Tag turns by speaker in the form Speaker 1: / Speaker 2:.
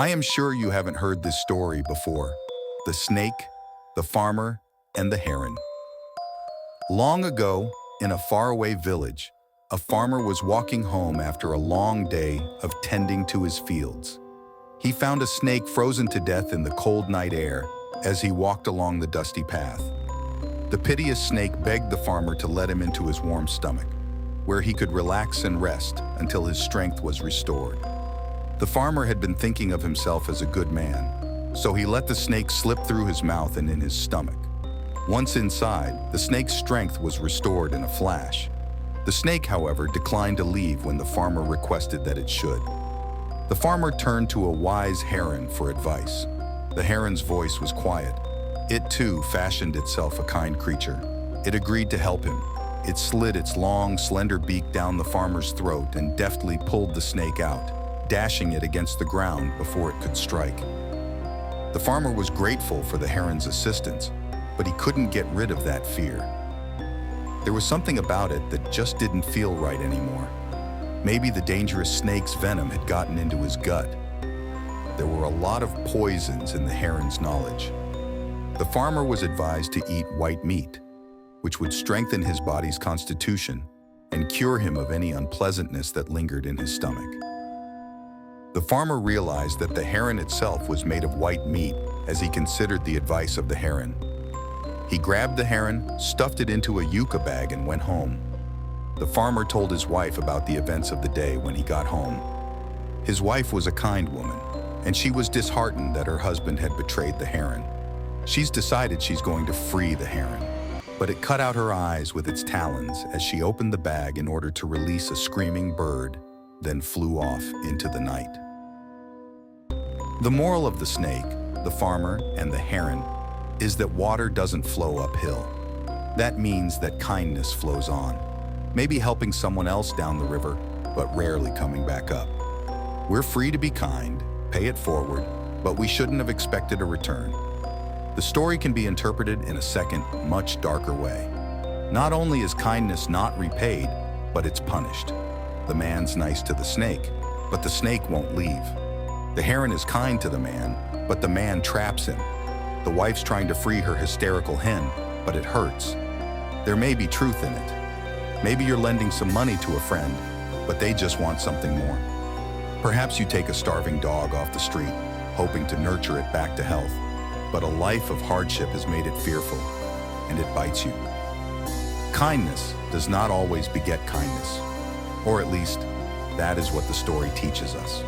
Speaker 1: I am sure you haven't heard this story before. The snake, the farmer, and the heron. Long ago, in a faraway village, a farmer was walking home after a long day of tending to his fields. He found a snake frozen to death in the cold night air as he walked along the dusty path. The piteous snake begged the farmer to let him into his warm stomach, where he could relax and rest until his strength was restored. The farmer had been thinking of himself as a good man, so he let the snake slip through his mouth and in his stomach. Once inside, the snake's strength was restored in a flash. The snake, however, declined to leave when the farmer requested that it should. The farmer turned to a wise heron for advice. The heron's voice was quiet. It too fashioned itself a kind creature. It agreed to help him. It slid its long, slender beak down the farmer's throat and deftly pulled the snake out, dashing it against the ground before it could strike. The farmer was grateful for the heron's assistance, but he couldn't get rid of that fear. There was something about it that just didn't feel right anymore. Maybe the dangerous snake's venom had gotten into his gut. There were a lot of poisons in the heron's knowledge. The farmer was advised to eat white meat, which would strengthen his body's constitution and cure him of any unpleasantness that lingered in his stomach. The farmer realized that the heron itself was made of white meat as he considered the advice of the heron. He grabbed the heron, stuffed it into a yucca bag, and went home. The farmer told his wife about the events of the day when he got home. His wife was a kind woman, and she was disheartened that her husband had betrayed the heron. She's decided she's going to free the heron, but it cut out her eyes with its talons as she opened the bag in order to release a screaming bird, then flew off into the night. The moral of the snake, the farmer, and the heron is that water doesn't flow uphill. That means that kindness flows on, maybe helping someone else down the river, but rarely coming back up. We're free to be kind, pay it forward, but we shouldn't have expected a return. The story can be interpreted in a second, much darker way. Not only is kindness not repaid, but it's punished. The man's nice to the snake, but the snake won't leave. The heron is kind to the man, but the man traps him. The wife's trying to free her hysterical hen, but it hurts. There may be truth in it. Maybe you're lending some money to a friend, but they just want something more. Perhaps you take a starving dog off the street, hoping to nurture it back to health. But a life of hardship has made it fearful, and it bites you. Kindness does not always beget kindness, or at least, that is what the story teaches us.